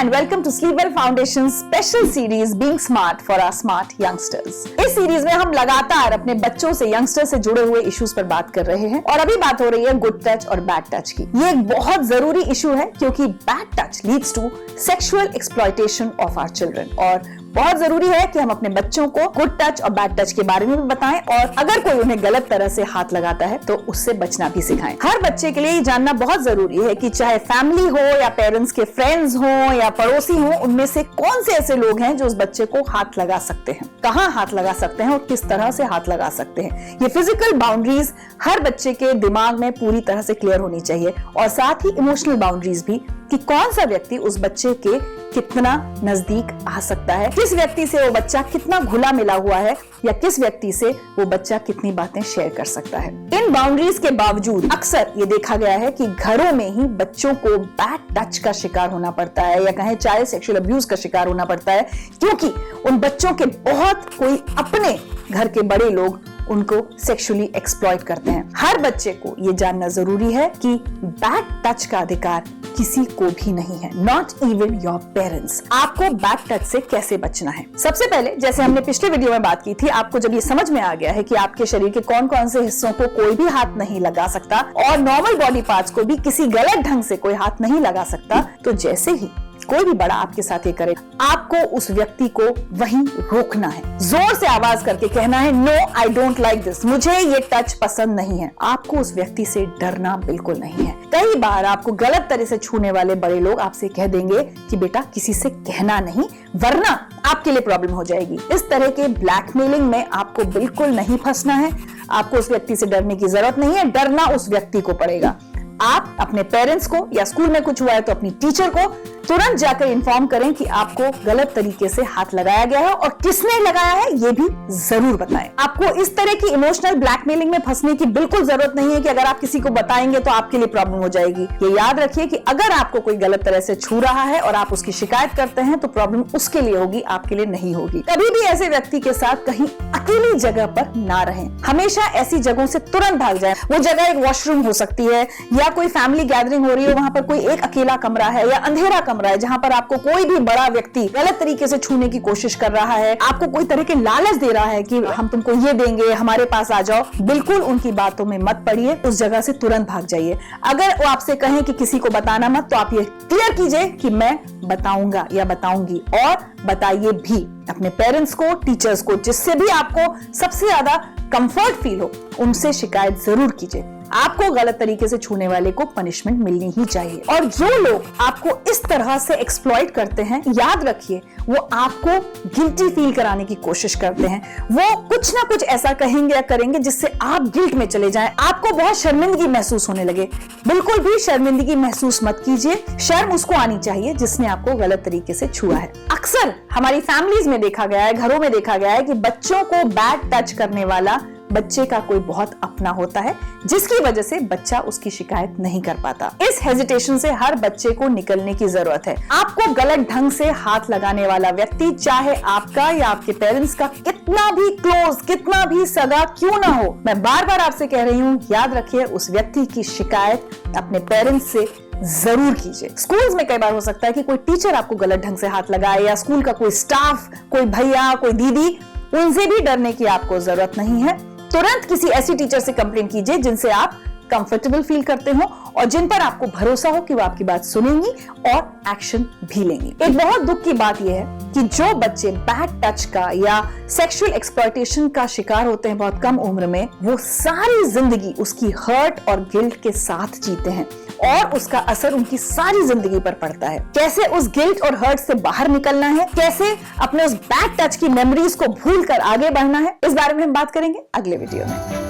and welcome to Sleepwell Foundation's special series Being Smart for our Smart Youngsters। इस series में हम लगातार अपने बच्चों से, यंगस्टर से जुड़े हुए इश्यूज पर बात कर रहे हैं और अभी बात हो रही है गुड टच और बैड टच की। ये एक बहुत जरूरी इशू है क्योंकि bad touch leads to sexual exploitation of our children और बहुत जरूरी है कि हम अपने बच्चों को गुड टच और बैड टच के बारे में भी बताएं और अगर कोई उन्हें गलत तरह से हाथ लगाता है तो उससे बचना भी सिखाएं। हर बच्चे के लिए ये जानना बहुत जरूरी है कि चाहे फैमिली हो या पेरेंट्स के फ्रेंड्स हो या पड़ोसी हो, उनमें से कौन से ऐसे लोग हैं जो उस बच्चे को हाथ लगा सकते हैं, कहाँ हाथ लगा सकते हैं और किस तरह से हाथ लगा सकते हैं। ये फिजिकल बाउंड्रीज हर बच्चे के दिमाग में पूरी तरह से क्लियर होनी चाहिए और साथ ही इमोशनल बाउंड्रीज भी कि कौन सा व्यक्ति उस बच्चे के कितना नजदीक आ सकता है, किस व्यक्ति से वो बच्चा कितना घुला मिला हुआ है या किस व्यक्ति से वो बच्चा कितनी बातें शेयर कर सकता है। इन बाउंड्रीज के बावजूद अक्सर ये देखा गया है कि घरों में ही बच्चों को बैड टच का शिकार होना पड़ता है या कहें चाइल्ड सेक्सुअल अब्यूज का शिकार होना पड़ता है क्योंकि उन बच्चों के बहुत कोई अपने घर के बड़े लोग उनको सेक्सुअली एक्सप्लॉइट करते हैं। हर बच्चे को ये जानना जरूरी है कि बैड टच का अधिकार किसी को भी नहीं है, नॉट इवन योर पेरेंट्स। आपको बैड टच से कैसे बचना है? सबसे पहले, जैसे हमने पिछले वीडियो में बात की थी, आपको जब ये समझ में आ गया है कि आपके शरीर के कौन कौन से हिस्सों को कोई भी हाथ नहीं लगा सकता और नॉर्मल बॉडी पार्ट्स को भी किसी गलत ढंग से कोई हाथ नहीं लगा सकता, तो जैसे ही कोई भी बड़ा आपके साथ ये करे, आपको उस व्यक्ति को वहीं रोकना है। जोर से आवाज करके कहना है, no I don't like this, मुझे ये टच पसंद नहीं है। आपको उस व्यक्ति से डरना बिल्कुल नहीं है। कई बार आपको गलत तरह से छूने वाले बड़े लोग आपसे कह देंगे कि बेटा किसी से कहना नहीं वरना आपके लिए प्रॉब्लम हो जाएगी। इस तरह के ब्लैकमेलिंग में आपको बिल्कुल नहीं फंसना है। आपको उस व्यक्ति से डरने की जरूरत नहीं है, डरना उस व्यक्ति को पड़ेगा। आप अपने पेरेंट्स को या स्कूल में कुछ हुआ है तो अपनी टीचर को तुरंत जाकर इन्फॉर्म करें कि आपको गलत तरीके से हाथ लगाया गया है और किसने लगाया है ये भी जरूर बताएं। आपको इस तरह की इमोशनल ब्लैकमेलिंग में फंसने की बिल्कुल जरूरत नहीं है कि अगर आप किसी को बताएंगे तो आपके लिए प्रॉब्लम हो जाएगी। ये याद रखिए कि अगर आपको कोई गलत तरह से छू रहा है और आप उसकी शिकायत करते हैं तो प्रॉब्लम उसके लिए होगी, आपके लिए नहीं होगी। कभी भी ऐसे व्यक्ति के साथ कहीं अकेली जगह पर ना रहें। हमेशा ऐसी जगहों से तुरंत भाग जाएं। वो जगह एक वॉशरूम हो सकती है या कोई फैमिली गैदरिंग हो रही है, वहां पर कोई एक अकेला कमरा है या अंधेरा कमरा है जहां पर आपको कोई भी बड़ा व्यक्ति गलत तरीके से छूने की कोशिश कर रहा है, आपको कोई तरह के लालच दे रहा है कि हम तुमको ये देंगे, हमारे पास आ जाओ। बिल्कुल उनकी बातों में मत पड़िए, उस जगह से तुरंत भाग जाइए। अगर वो आपसे कहें कि किसी को बताना मत, तो आप ये क्लियर कीजिए कि मैं बताऊंगा या बताऊंगी, और बताइए भी अपने पेरेंट्स को, टीचर्स को, जिससे भी आपको सबसे ज्यादा कंफर्ट फील हो, उनसे शिकायत जरूर कीजिए। आपको गलत तरीके से छूने वाले को पनिशमेंट मिलनी ही चाहिए। और जो लोग आपको इस तरह से एक्सप्लॉइट करते हैं, याद रखिए वो आपको गिल्टी फील कराने की कोशिश करते हैं। वो कुछ ना कुछ ऐसा कहेंगे या करेंगे जिससे आप गिल्ट में चले जाएं, आपको बहुत शर्मिंदगी महसूस होने लगे। बिल्कुल भी शर्मिंदगी महसूस मत कीजिए। शर्म उसको आनी चाहिए जिसने आपको गलत तरीके से छुआ है। अक्सर हमारी फैमिलीज में देखा गया है, घरों में देखा गया है कि बच्चों को बैड टच करने वाला बच्चे का कोई बहुत अपना होता है जिसकी वजह से बच्चा उसकी शिकायत नहीं कर पाता। इस हेजिटेशन से हर बच्चे को निकलने की जरूरत है। आपको गलत ढंग से हाथ लगाने वाला व्यक्ति, चाहे आपका या आपके पेरेंट्स का कितना भी क्लोज, कितना भी सगा क्यों ना हो, मैं बार बार आपसे कह रही हूँ, याद रखिए उस व्यक्ति की शिकायत अपने पेरेंट्स से जरूर कीजिए। स्कूल्स में कई बार हो सकता है कि कोई टीचर आपको गलत ढंग से हाथ लगाए या स्कूल का कोई स्टाफ, कोई भैया, कोई दीदी, उनसे भी डरने की आपको जरूरत नहीं है। तुरंत किसी ऐसी टीचर से कंप्लेंट कीजिए जिनसे आप कंफर्टेबल फील करते हो और जिन पर आपको भरोसा हो कि वो आपकी बात सुनेंगी और एक्शन भी लेंगी। एक बहुत दुख की बात यह है कि जो बच्चे बैड टच का या सेक्सुअल एक्सप्लॉयटेशन का शिकार होते हैं बहुत कम उम्र में, वो सारी जिंदगी उसकी हर्ट और गिल्ट के साथ जीते हैं और उसका असर उनकी सारी जिंदगी पर पड़ता है। कैसे उस गिल्ट और हर्ट से बाहर निकलना है, कैसे अपने उस बैड टच की मेमोरीज को भूलकर आगे बढ़ना है, इस बारे में हम बात करेंगे अगले वीडियो में।